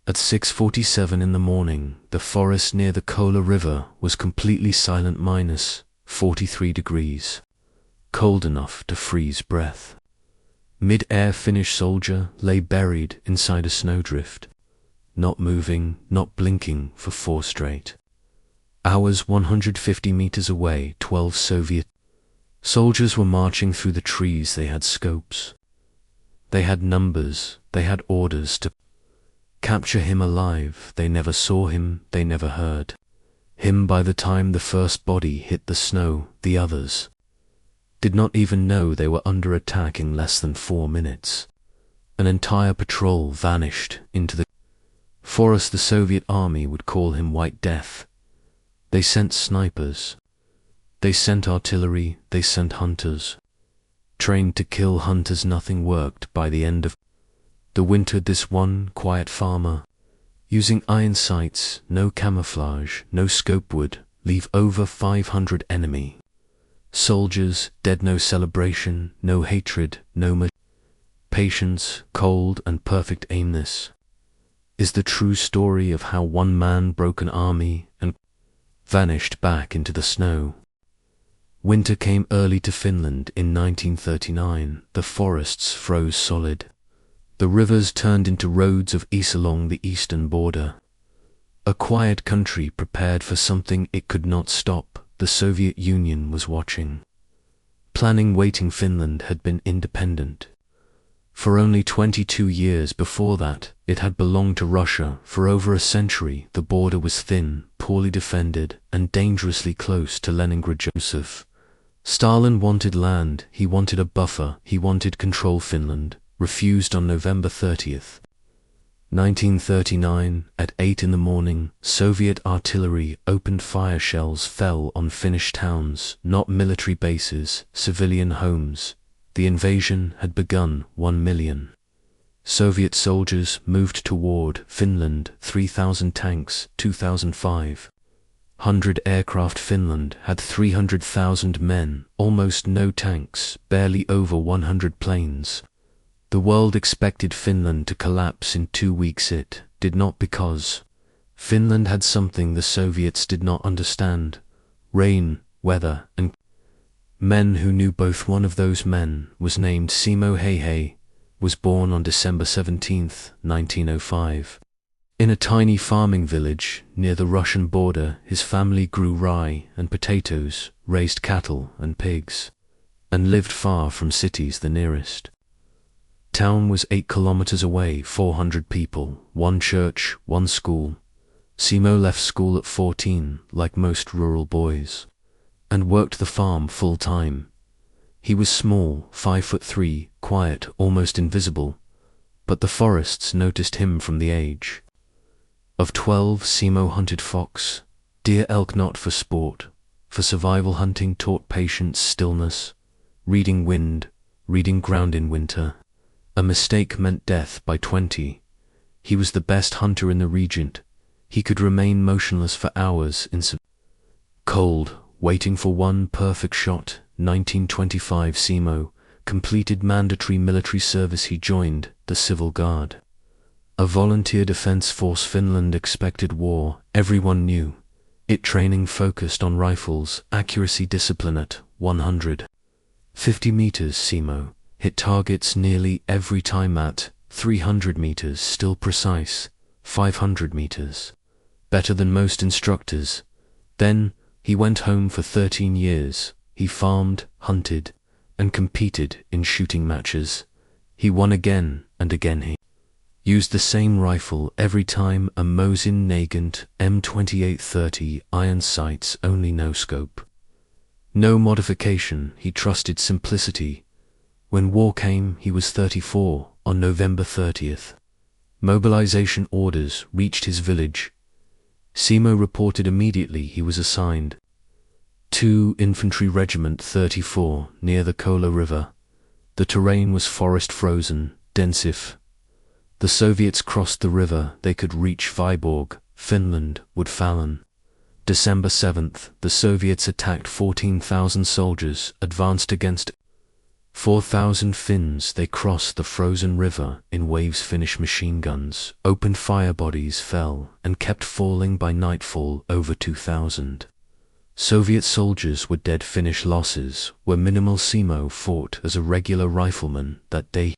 At 6:47 in the morning, the forest near the Kola River was completely silent, minus 43 degrees. Cold enough to freeze breath. Mid-air Finnish soldier lay buried inside a snowdrift, not moving, not blinking for 4 straight hours. 150 meters away, 12 Soviet soldiers were marching through the trees. They had scopes. They had numbers. They had orders to capture him alive. They never saw him. They never heard him. By the time the first body hit the snow, the others did not even know they were under attack. In less than 4 minutes, an entire patrol vanished into the forest. The Soviet army would call him White Death. They sent snipers. They sent artillery. They sent hunters. Trained to kill hunters. Nothing worked. By the end of the winter, this one quiet farmer, using iron sights, no camouflage, no scope, would leave over 500 enemy soldiers dead. No celebration, no hatred, no patience, cold and perfect aim. This is the true story of how one man broke an army and vanished back into the snow. Winter came early to Finland in 1939. The forests froze solid. The rivers turned into roads of ice along the eastern border. A quiet country prepared for something it could not stop. The Soviet Union was watching, planning, waiting. Finland had been independent for only 22 years. Before that, it had belonged to Russia for over a century. The border was thin, poorly defended, and dangerously close to Leningrad. Joseph Stalin wanted land. He wanted a buffer. He wanted control. Finland refused. On November 30th, 1939, at 8 in the morning, Soviet artillery opened fire. Shells fell on Finnish towns, not military bases, civilian homes. The invasion had begun. 1 million Soviet soldiers moved toward Finland. 3,000 tanks, 2,500 aircraft. Finland had 300,000 men, almost no tanks, barely over 100 planes. The world expected Finland to collapse in 2 weeks. It did not, because Finland had something the Soviets did not understand: rain, weather, and men who knew both. One of those men was named Simo Häyhä, was born on December 17, 1905. In a tiny farming village near the Russian border, his family grew rye and potatoes, raised cattle and pigs, and lived far from cities. The nearest town was 8 kilometers away, 400 people, 1 church, 1 school. Simo left school at 14, like most rural boys, and worked the farm full-time. He was small, 5'3", quiet, almost invisible, but the forests noticed him from the age of 12. Simo hunted fox, deer, elk, not for sport, for survival. Hunting taught patience, stillness, reading wind, reading ground in winter. A mistake meant death. By 20, he was the best hunter in the region. He could remain motionless for hours in cold, waiting for one perfect shot. 1925, Simo completed mandatory military service. He joined the Civil Guard, a volunteer defense force. Finland expected war. Everyone knew it. Training focused on rifles, accuracy, discipline. At 150 meters, Simo hit targets nearly every time. At 300 meters, still precise. 500 meters, better than most instructors. Then he went home for 13 years. He farmed, hunted, and competed in shooting matches. He won again and again. He used the same rifle every time, a Mosin Nagant M2830, iron sights only, no scope, no modification. He trusted simplicity. When war came, he was 34. On November 30th, mobilization orders reached his village. Simo reported immediately. He was assigned to Infantry Regiment 34 near the Kola River. The terrain was forest frozen, dense. If the Soviets crossed the river, they could reach Viborg. Finland would fallen. December 7th, the Soviets attacked. 14,000 soldiers advanced against 4,000 Finns, they crossed the frozen river in waves. Finnish machine guns opened fire, bodies fell and kept falling. By nightfall, over 2,000 Soviet soldiers were dead. Finnish losses were minimal. Simo fought as a regular rifleman that day.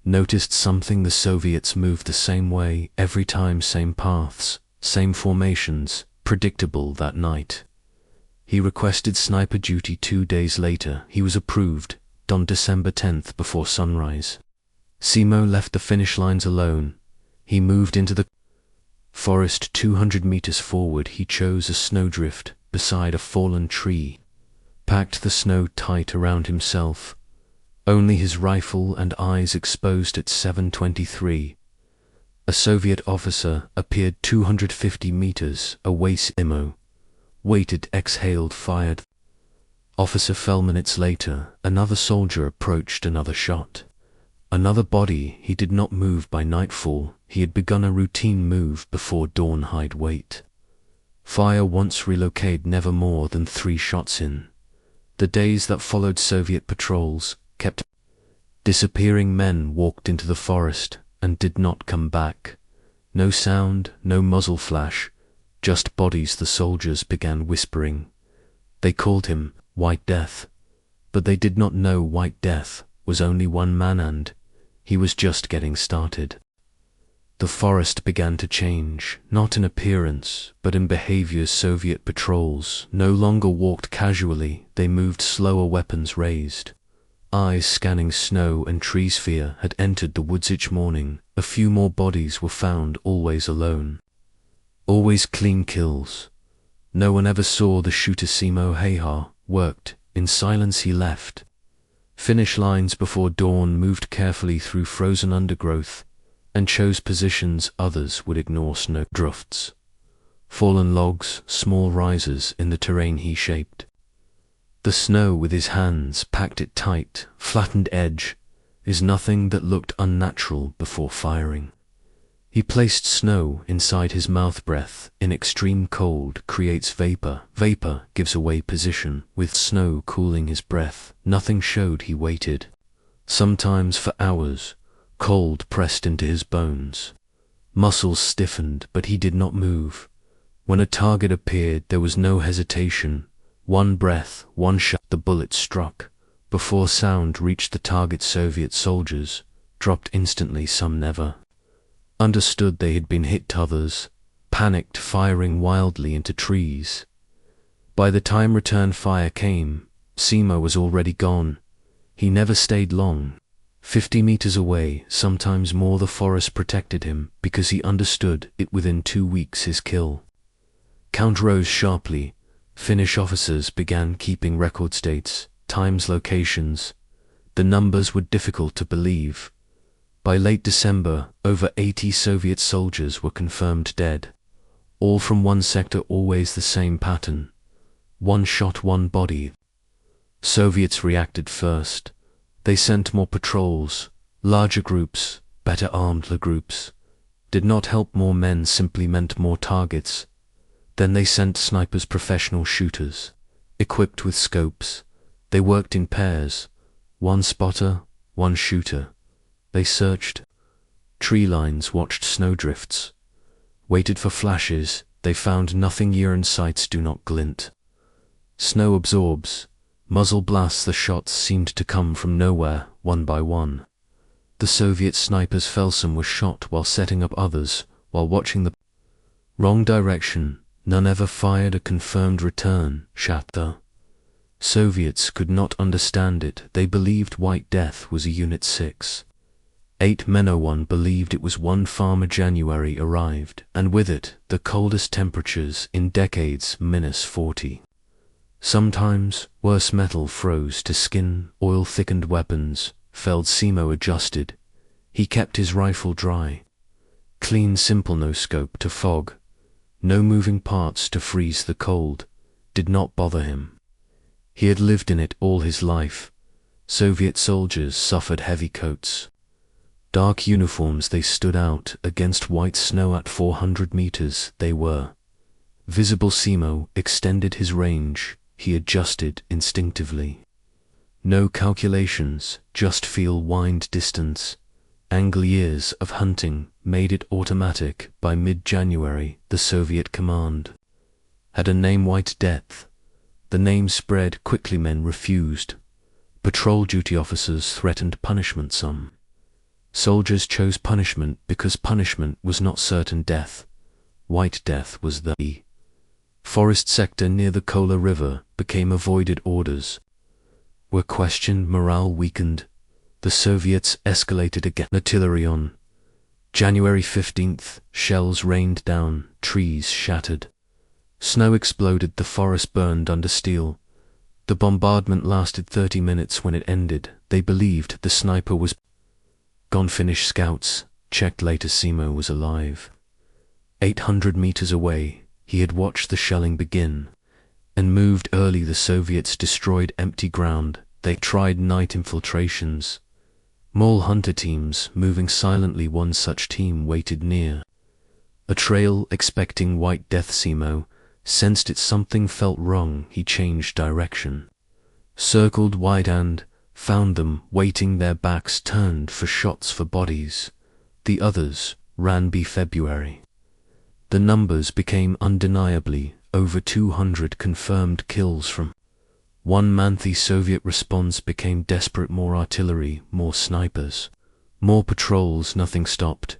Noticed something: the Soviets moved the same way every time, same paths, same formations, predictable. That night, he requested sniper duty. 2 days later, he was approved. On December 10th, before sunrise, Simo left the Finnish lines alone. He moved into the forest 200 meters forward. He chose a snowdrift beside a fallen tree, packed the snow tight around himself, only his rifle and eyes exposed. At 7:23, a Soviet officer appeared 250 meters away. Simo waited, exhaled, fired. Officer fell. Minutes later, another soldier approached. Another shot, another body. He did not move. By nightfall, he had begun a routine move. Before dawn, hide, wait, fire once, relocate. Never more than 3 shots in. The days that followed, Soviet patrols kept disappearing. Men walked into the forest and did not come back. No sound, no muzzle flash, just bodies. The soldiers began whispering. They called him White Death, but they did not know White Death was only one man, and he was just getting started. The forest began to change, not in appearance, but in behavior. Soviet patrols no longer walked casually, they moved slower, weapons raised, eyes scanning snow and trees. Fear had entered the woods. Each morning, a few more bodies were found, always alone, always clean kills. No one ever saw the shooter. Simo Häyhä worked in silence. He left Finnish lines before dawn, moved carefully through frozen undergrowth, and chose positions others would ignore. Snow drifts, fallen logs, small rises in the terrain. He shaped the snow with his hands, packed it tight. Flattened edge is nothing that looked unnatural before firing. He placed snow inside his mouth. Breath in extreme cold creates vapor. Vapor gives away position. With snow cooling his breath, nothing showed. He waited, sometimes for hours. Cold pressed into his bones. Muscles stiffened, but he did not move. When a target appeared, there was no hesitation. One breath, one shot. The bullet struck before sound reached the target. Soviet soldiers dropped instantly. Some never understood they had been hit. Others panicked, firing wildly into trees. By the time return fire came, Simo was already gone. He never stayed long. 50 meters away, sometimes more. The forest protected him because he understood it. Within 2 weeks, his kill count rose sharply. Finnish officers began keeping records, dates, times, locations. The numbers were difficult to believe. By late December, over 80 Soviet soldiers were confirmed dead. All from one sector, always the same pattern. One shot, one body. Soviets reacted first. They sent more patrols, larger groups, better armed. The groups did not help. More men simply meant more targets. Then they sent snipers, professional shooters, equipped with scopes. They worked in pairs, one spotter, one shooter. They searched tree lines, watched snowdrifts, waited for flashes. They found nothing. Urine sights do not glint. Snow absorbs. Muzzle blasts. The shots seemed to come from nowhere, one by one. The Soviet snipers fell. Some were shot while setting up, others while watching the wrong direction. None ever fired a confirmed return shot. The Soviets could not understand it. They believed White Death was a Unit 6. 8 men. No one believed it was one. Farmer. January arrived, and with it, the coldest temperatures in decades, -40. Sometimes, worse, metal froze to skin, oil-thickened weapons felled. Simo adjusted. He kept his rifle dry. Clean, simple, no scope to fog. No moving parts to freeze. The cold did not bother him. He had lived in it all his life. Soviet soldiers suffered heavy coats, dark uniforms. They stood out against white snow. At 400 meters, they were visible. Simo extended his range. He adjusted instinctively. No calculations, just feel wind distance. Angle years of hunting made it automatic. By mid-January, the Soviet command had a name: White Death. The name spread quickly. Men refused. Patrol duty officers threatened punishment. Some soldiers chose punishment because punishment was not certain death. White Death was the forest sector near the Kola River became avoided. Orders were questioned. Morale weakened. The Soviets escalated again. Artillery on January 15th, shells rained down, trees shattered. Snow exploded, the forest burned under steel. The bombardment lasted 30 minutes. When it ended, they believed the sniper was gone. Finnish scouts checked later. Simo was alive. 800 meters away, he had watched the shelling begin and moved early. The Soviets destroyed empty ground. They tried night infiltrations. Mole hunter teams moving silently. One such team waited near a trail expecting White Death. Simo sensed it. Something felt wrong. He changed direction, circled wide and found them waiting, their backs turned for shots, for bodies. The others ran. February. The numbers became undeniably over 200 confirmed kills from one month. The Soviet response became desperate. More artillery, more snipers, more patrols. Nothing stopped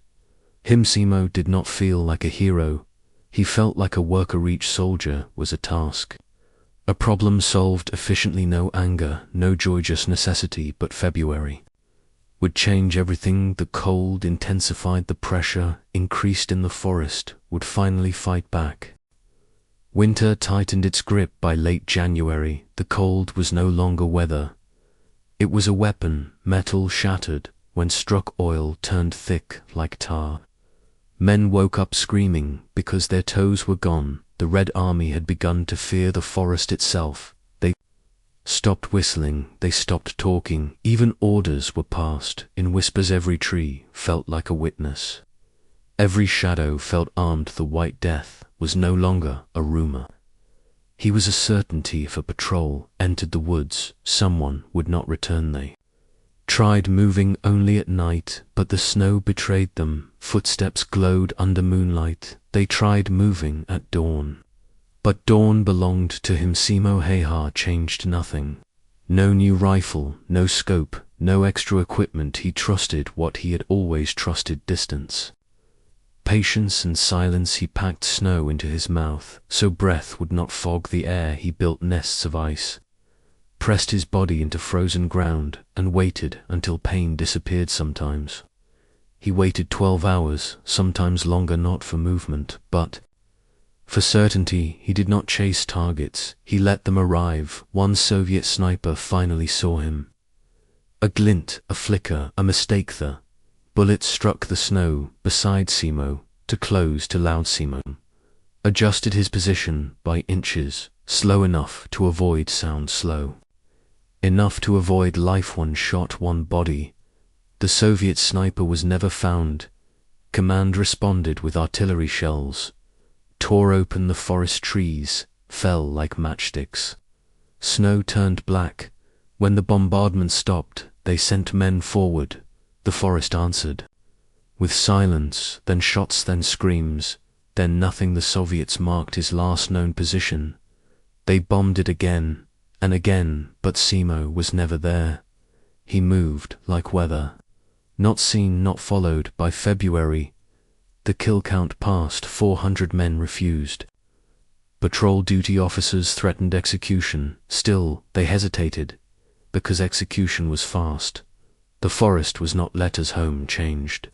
him. Simo did not feel like a hero. He felt like a worker. Each soldier was a task, a problem solved efficiently. No anger, no joy, just necessity. But February would change everything. The cold intensified, the pressure increased in the forest, would finally fight back. Winter tightened its grip. By late January, the cold was no longer weather. It was a weapon. Metal shattered when struck, oil turned thick like tar. Men woke up screaming because their toes were gone. The Red Army had begun to fear the forest itself. They stopped whistling, they stopped talking. Even orders were passed in whispers. Every tree felt like a witness. Every shadow felt armed. The White Death was no longer a rumor. He was a certainty. If a patrol entered the woods, someone would not return. They tried moving only at night, but the snow betrayed them. Footsteps glowed under moonlight. They tried moving at dawn, but dawn belonged to him. Simo Häyhä changed nothing. No new rifle, no scope, no extra equipment. He trusted what he had always trusted: distance, patience and silence. He packed snow into his mouth so breath would not fog the air. He built nests of ice, pressed his body into frozen ground, and waited until pain disappeared. Sometimes he waited 12 hours, sometimes longer, not for movement, but for certainty. He did not chase targets, he let them arrive. One Soviet sniper finally saw him. A glint, a flicker, a mistake. The bullet struck the snow beside Simo. To close, to loud. Simo adjusted his position by inches, slow enough to avoid sound, slow enough to avoid life. One shot, one body. The Soviet sniper was never found. Command responded with artillery shells, tore open the forest. Trees fell like matchsticks. Snow turned black. When the bombardment stopped, they sent men forward. The forest answered with silence, then shots, then screams, then nothing. The Soviets marked his last known position. They bombed it again and again, but Simo was never there. He moved like weather, not seen, not followed. By February, the kill count passed 400 men. Refused. Patrol duty officers threatened execution. Still, they hesitated, because execution was fast. The forest was not letters. Home changed.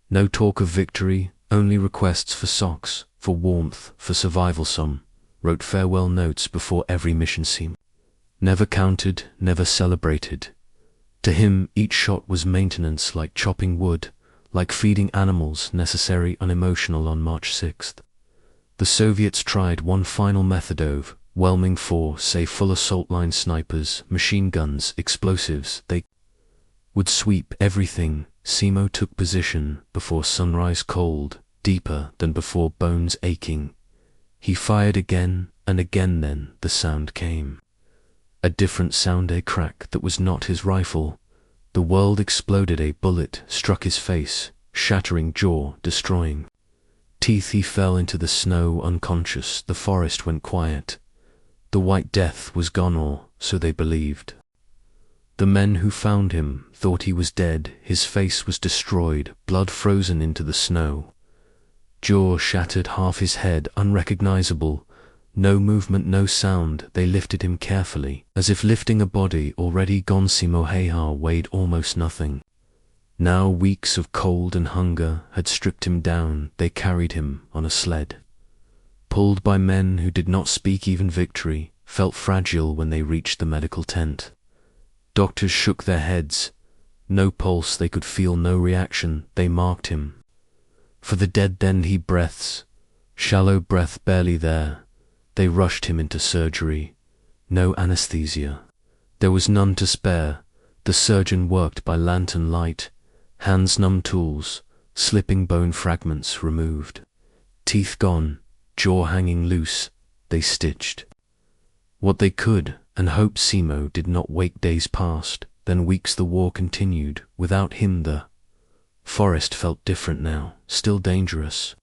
No talk of victory, only requests for socks, for warmth, for survival. Some wrote farewell notes before every mission. Simo never counted, never celebrated. To him, each shot was maintenance, like chopping wood, like feeding animals, necessary, unemotional. On March 6th, the Soviets tried one final method: overwhelming force, say full assault line, snipers, machine guns, explosives. They would sweep everything. Simo took position before sunrise, cold, deeper than before, bones aching. He fired again and again. Then the sound came. A different sound, a crack that was not his rifle. The world exploded, a bullet struck his face, shattering jaw, destroying teeth. He fell into the snow unconscious. The forest went quiet. The White Death was gone, or so they believed. The men who found him thought he was dead. His face was destroyed, blood frozen into the snow. Jaw shattered, half his head unrecognizable. No movement, no sound. They lifted him carefully, as if lifting a body already gone. Simo Häyhä weighed almost nothing. Now weeks of cold and hunger had stripped him down. They carried him on a sled, pulled by men who did not speak. Even victory felt fragile when they reached the medical tent. Doctors shook their heads. No pulse, they could feel no reaction. They marked him for the dead. Then he breaths, shallow breath barely there. They rushed him into surgery. No anesthesia. There was none to spare. The surgeon worked by lantern light, hands numb, tools, slipping, bone fragments removed. Teeth gone, jaw hanging loose. They stitched what they could and hoped. Simo did not wake. Days passed, then weeks. The war continued. Without him the forest felt different now, still dangerous,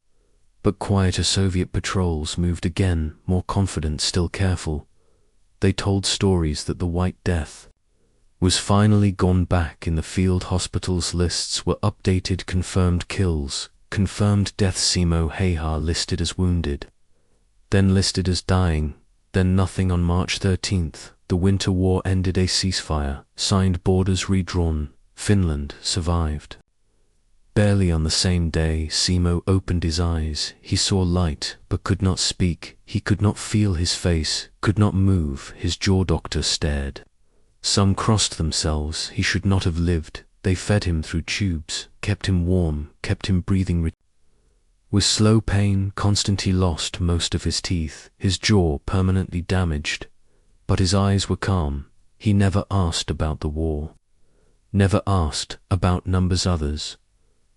but quieter. Soviet patrols moved again, more confident, still careful. They told stories that the White Death was finally gone. Back in the field, hospitals' lists were updated. Confirmed kills, confirmed deaths. Simo Häyhä listed as wounded, then listed as dying, then nothing. On March 13th, the winter war ended. A ceasefire signed, borders redrawn. Finland survived. Barely on the same day, Simo opened his eyes. He saw light, but could not speak. He could not feel his face, could not move his jaw. Doctor stared. Some crossed themselves. He should not have lived. They fed him through tubes, kept him warm, kept him breathing. With slow pain, constant. He lost most of his teeth, his jaw permanently damaged. But his eyes were calm. He never asked about the war, never asked about numbers. Others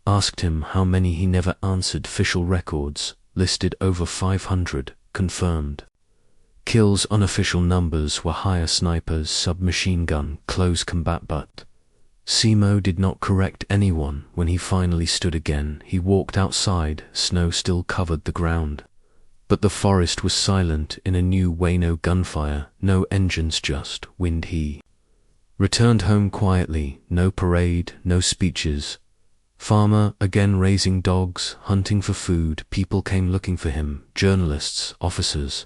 asked him how many. He never answered. Official records listed over 500 confirmed kills. Unofficial numbers were higher. Snipers, submachine gun, close combat. But Simo did not correct anyone. When he finally stood again, he walked outside. Snow still covered the ground, but the forest was silent in a new way. No gunfire, no engines, just wind. He returned home quietly. No parade, no speeches. Farmer again, raising dogs, hunting for food. People came looking for him, journalists, officers,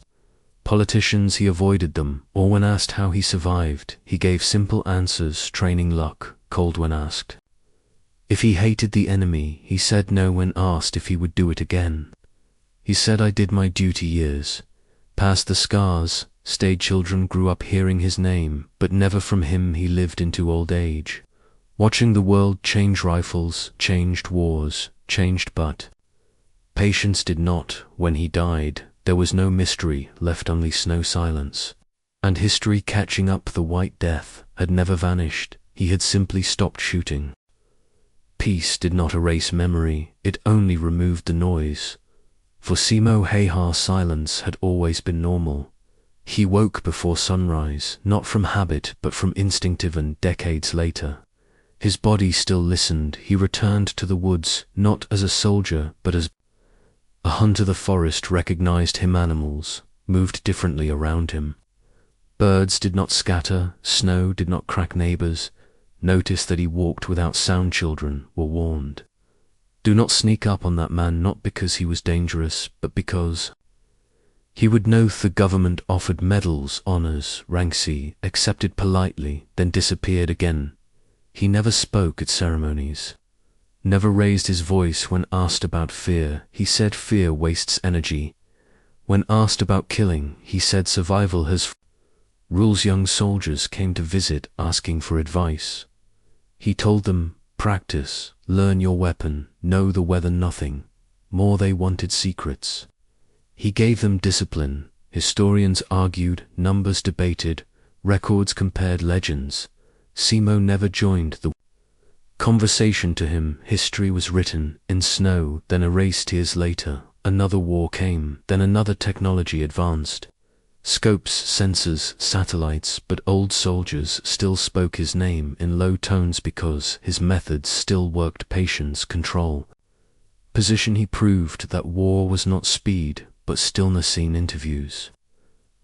politicians. He avoided them, or when asked how he survived, he gave simple answers. Training, luck, cold. When asked if he hated the enemy, he said no. When asked if he would do it again, he said, I did my duty. Years passed, the scars stayed. Children grew up hearing his name, but never from him. He lived into old age, watching the world change. Rifles changed, wars changed, but patience did not. When he died, there was no mystery left, only snow, silence, and history catching up. The White Death had never vanished. He had simply stopped shooting. Peace did not erase memory, it only removed the noise. For Simo Häyhä, silence had always been normal. He woke before sunrise, not from habit but from instinctive. And decades later, his body still listened. He returned to the woods, not as a soldier, but as a hunter. The forest recognized him. Animals moved differently around him. Birds did not scatter, snow did not crack. Neighbors noticed that he walked without sound. Children were warned, do not sneak up on that man, not because he was dangerous, but because he would know. The government offered medals, honors, ranks. He accepted politely, then disappeared again. He never spoke at ceremonies, never raised his voice. When asked about fear, he said fear wastes energy. When asked about killing, he said survival has rules. Young soldiers came to visit, asking for advice. He told them, practice, learn your weapon, know the weather. Nothing more. They wanted secrets. He gave them discipline. Historians argued, numbers debated, records compared, legends. Simo never joined the conversation. To him, history was written in snow, then erased. Years later, another war came, then another. Technology advanced. Scopes, sensors, satellites, but old soldiers still spoke his name in low tones because his methods still worked. Patience, control, position. He proved that war was not speed, but stillness. In interviews,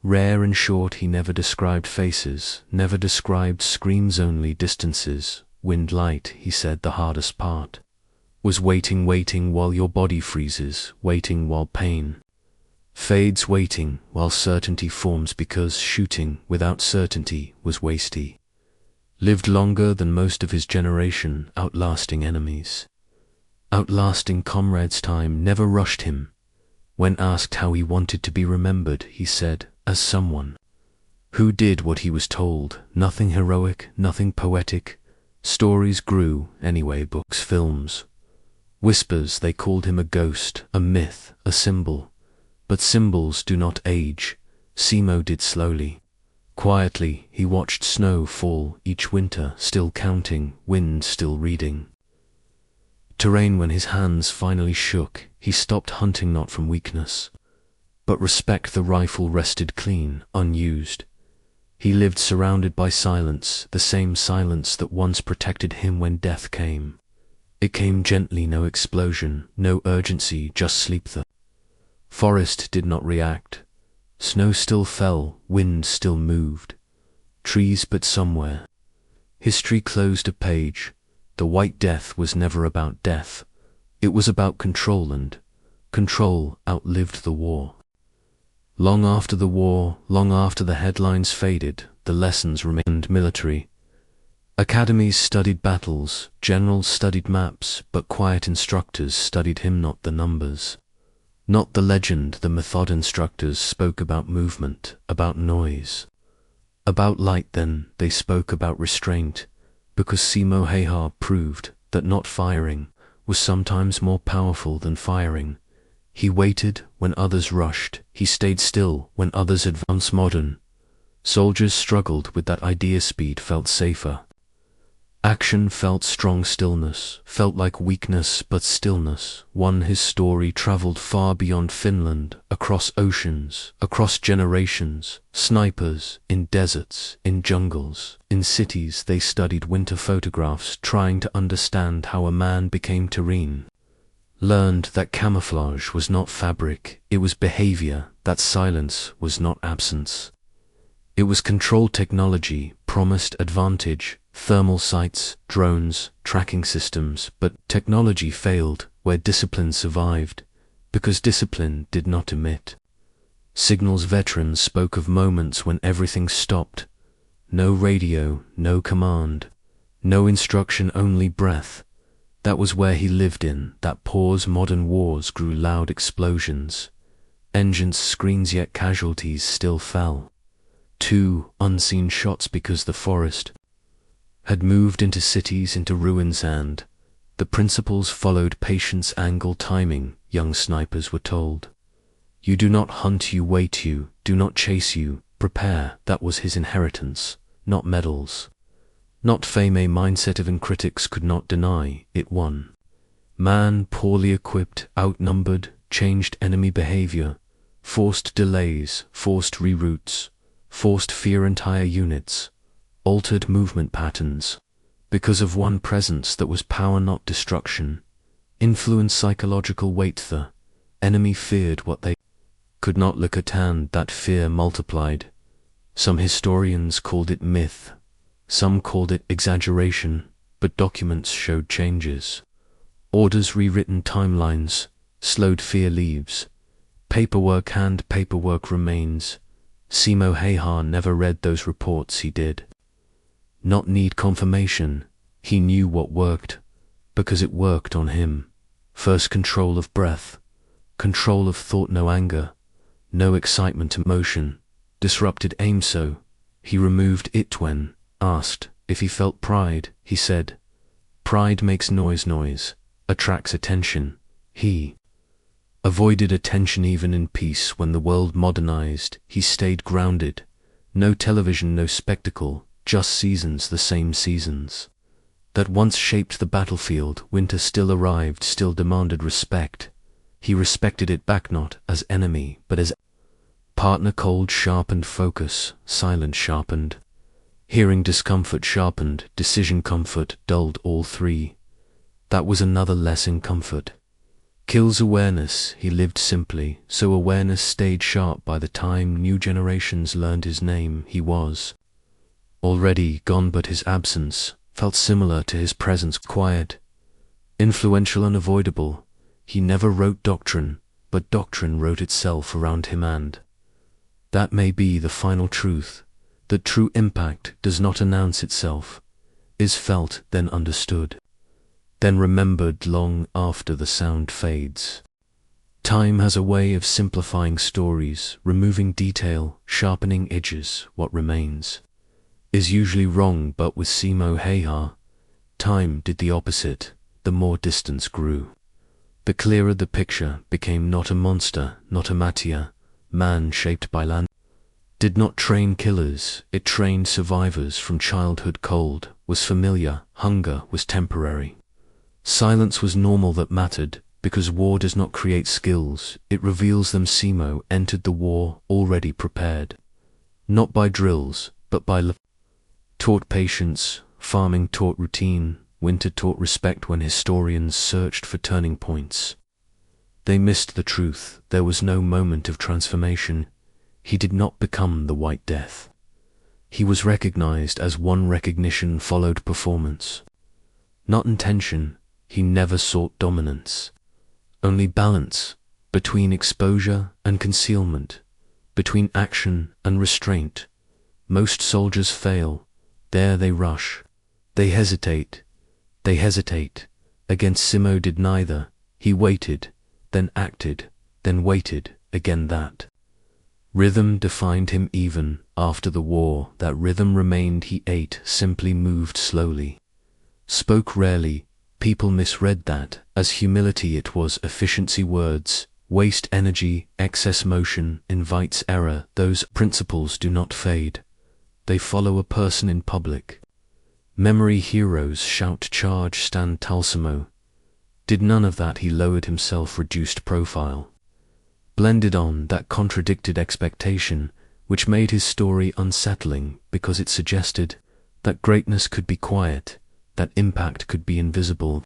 rare and short, he never described faces, never described screams, only distances. Wind, light, he said the hardest part was waiting, waiting while your body freezes, waiting while pain fades, waiting while certainty forms, because shooting without certainty was wasty. Lived longer than most of his generation, outlasting enemies, outlasting comrades. Time never rushed him. When asked how he wanted to be remembered, he said, as someone who did what he was told. Nothing heroic, nothing poetic. Stories grew anyway, books, films, whispers. They called him a ghost, a myth, a symbol. But symbols do not age. Simo did. Slowly, quietly, he watched snow fall each winter, still counting, wind still reading terrain. When his hands finally shook, he stopped hunting, not from weakness, but respect. The rifle rested clean, unused. He lived surrounded by silence, the same silence that once protected him when death came. It came gently, no explosion, no urgency, just sleep. The forest did not react. Snow still fell, wind still moved. Trees, but somewhere history closed a page. The White Death was never about death. It was about control, and control outlived the war. Long after the war, long after the headlines faded, the lessons remained. Military academies studied battles, generals studied maps, but quiet instructors studied him, not the numbers, not the legend, the method. Instructors spoke about movement, about noise, about light. Then they spoke about restraint, because Simo Häyhä proved that not firing was sometimes more powerful than firing. He waited when others rushed. He stayed still when others advanced. Modern soldiers struggled with that idea. Speed felt safer. Action felt strong. Stillness felt like weakness, but stillness won. His story traveled far beyond Finland, across oceans, across generations. Snipers in deserts, in jungles, in cities. They studied winter photographs, trying to understand how a man became terrain. Learned that camouflage was not fabric, it was behavior. That silence was not absence. It was control. Technology promised advantage, thermal sights, drones, tracking systems, but technology failed where discipline survived, because discipline did not emit signals. Veterans spoke of moments when everything stopped. No radio, no command, no instruction, only breath. That was where he lived. In that pause, modern wars grew. Loud explosions, engines, screens, yet casualties still fell. Two unseen shots, because the forest had moved into cities, into ruins, and the principles followed. Patience, angle, timing. Young snipers were told, you do not hunt, you wait, you do not chase, you prepare. That was his inheritance, not medals, not fame. A mindset even critics could not deny. It won. Man, poorly equipped, outnumbered, changed enemy behavior, forced delays, forced reroutes, forced fear. Entire units altered movement patterns because of one presence that was power, not destruction. Influence, psychological weight. The enemy feared what they could not look at, and that fear multiplied. Some historians called it myth, some called it exaggeration, but documents showed changes. Orders rewritten, timelines slowed. Fear leaves paperwork, and paperwork remains. Simo Häyhä never read those reports. He did not need confirmation. He knew what worked, because it worked on him. First, control of breath, control of thought. No anger, no excitement. Emotion disrupted aim, so he removed it. When asked if he felt pride, he said, pride makes noise, noise attracts attention. He avoided attention even in peace. When the world modernized, he stayed grounded. No television, no spectacle, just seasons, the same seasons that once shaped the battlefield. Winter still arrived, still demanded respect. He respected it back, not as enemy, but as Partner cold sharpened focus, silence sharpened. Hearing discomfort sharpened, decision comfort dulled all three. That was another lesson comfort. Kills awareness, he lived simply, so awareness stayed sharp by the time new generations learned his name. He was already gone, but his absence felt similar to his presence, quiet, influential, unavoidable. He never wrote doctrine, but doctrine wrote itself around him, and that may be the final truth, that true impact does not announce itself, is felt, then understood, then remembered long after the sound fades. Time has a way of simplifying stories, removing detail, sharpening edges. What remains is usually wrong, but with Simo Häyhä, time did the opposite. The more distance grew, the clearer the picture became. Not a monster, not a mafia, man shaped by land. Did not train killers, it trained survivors from childhood. Cold was familiar, hunger was temporary. Silence was normal, that mattered, because war does not create skills, it reveals them. Simo entered the war already prepared, not by drills, but by love. Taught patience, farming taught routine, winter taught respect. When historians searched for turning points, they missed the truth. There was no moment of transformation. He did not become the White Death. He was recognized as one. Recognition followed performance, not intention. He never sought dominance, only balance, between exposure and concealment, between action and restraint. Most soldiers fail. There they rush. They hesitate. Against Simo did neither. He waited, then acted, then waited again. That rhythm defined him even after the war. That rhythm remained. He ate simply, moved slowly, spoke rarely. People misread that as humility. It was efficiency. Words waste energy, excess motion invites error. Those principles do not fade. They follow a person in public. Memory heroes shout, charge, stand tall. Simo did none of that. He lowered himself, reduced profile, blended on. That contradicted expectation, which made his story unsettling, because it suggested that greatness could be quiet, that impact could be invisible.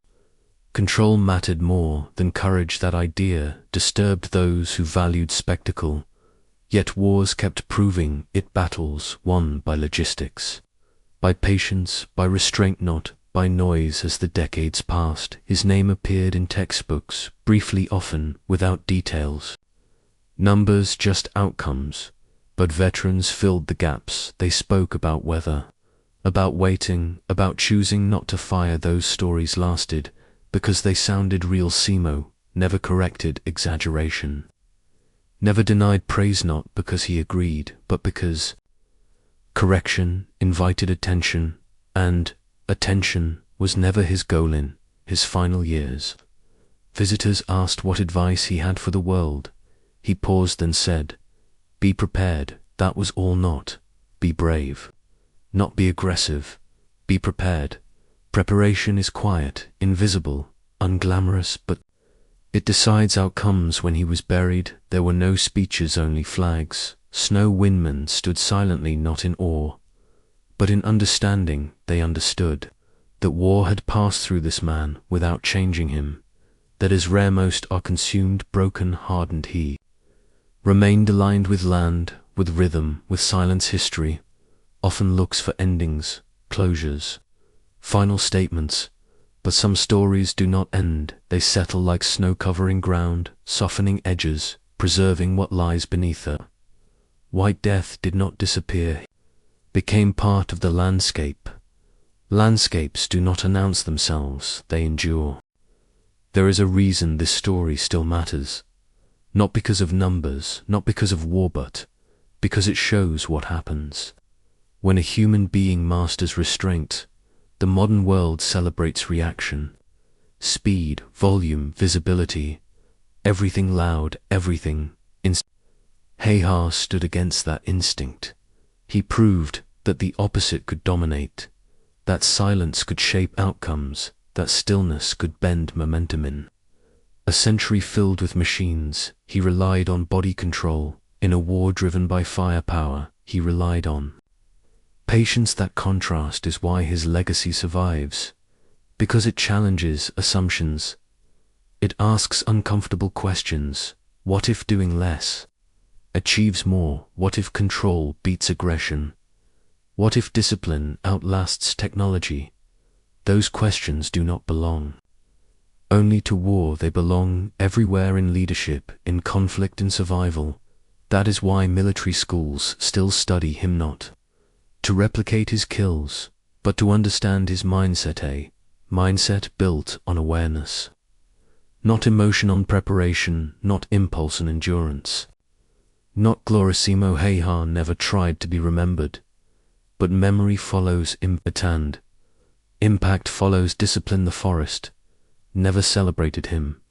Control mattered more than courage. That idea disturbed those who valued spectacle. Yet wars kept proving it. Battles won by logistics, by patience, by restraint, not by noise. As the decades passed, his name appeared in textbooks, briefly, often without details. Numbers, just outcomes. But veterans filled the gaps. They spoke about weather, about waiting, about choosing not to fire. Those stories lasted because they sounded real. Simo never corrected exaggeration, never denied praise, not because he agreed, but because correction invited attention, and attention was never his goal. In his final years, visitors asked what advice he had for the world. He paused, then said, "Be prepared." That was all. Not be brave, not be aggressive, be prepared. Preparation is quiet, invisible, unglamorous, but it decides outcomes. When he was buried, there were no speeches, only flags. Snow windmen stood silently, not in awe, but in understanding. They understood that war had passed through this man without changing him, that his rare most are consumed, broken, hardened. He remained aligned with land, with rhythm, with silence. History often looks for endings, closures, final statements, but some stories do not end. They settle like snow covering ground, softening edges, preserving what lies beneath her. White Death did not disappear, became part of the landscape. Landscapes do not announce themselves, they endure. There is a reason this story still matters, not because of numbers, not because of war, but because it shows what happens when a human being masters restraint. The modern world celebrates reaction, speed, volume, visibility, everything loud, everything instant. Häyhä stood against that instinct. He proved that the opposite could dominate, that silence could shape outcomes, that stillness could bend momentum. In a century filled with machines, he relied on body control, In a war driven by firepower, he relied on patience. That contrast is why his legacy survives, because it challenges assumptions. It asks uncomfortable questions. What if doing less achieves more? What if control beats aggression? What if discipline outlasts technology? Those questions do not belong only to war. They belong everywhere, in leadership, in conflict, in survival. That is why military schools still study him, not to replicate his kills, but to understand his mindset, a mindset built on awareness, not emotion, on preparation, not impulse and endurance, not glory. Simo Häyhä never tried to be remembered, but memory follows impact. Impact follows discipline. The forest never celebrated him.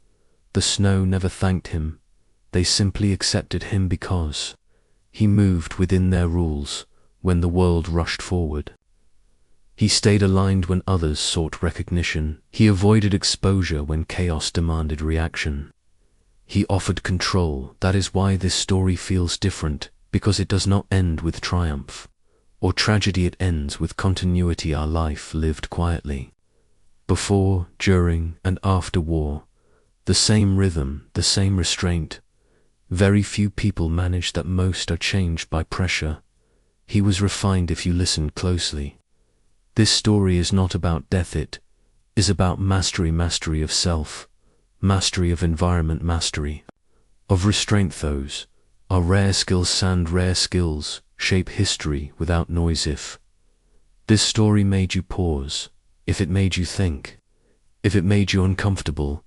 The snow never thanked him. They simply accepted him because he moved within their rules when the world rushed forward. He stayed aligned when others sought recognition. He avoided exposure when chaos demanded reaction. He offered control. That is why this story feels different, because it does not end with triumph or tragedy. It ends with continuity. Our life lived quietly, before, during, and after war. The same rhythm, the same restraint. Very few people manage that. Most are changed by pressure. He was refined if you listened closely. This story is not about death, it is about mastery. Mastery of self, mastery of environment, mastery of restraint. Those are rare skills, and rare skills shape history without noise. If this story made you pause, if it made you think, if it made you uncomfortable,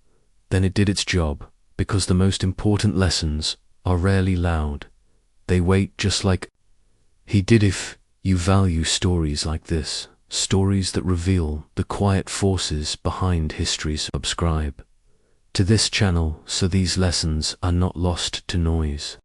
then it did its job, because the most important lessons are rarely loud. They wait, just like he did. If you value stories like this, stories that reveal the quiet forces behind history, subscribe to this channel so these lessons are not lost to noise.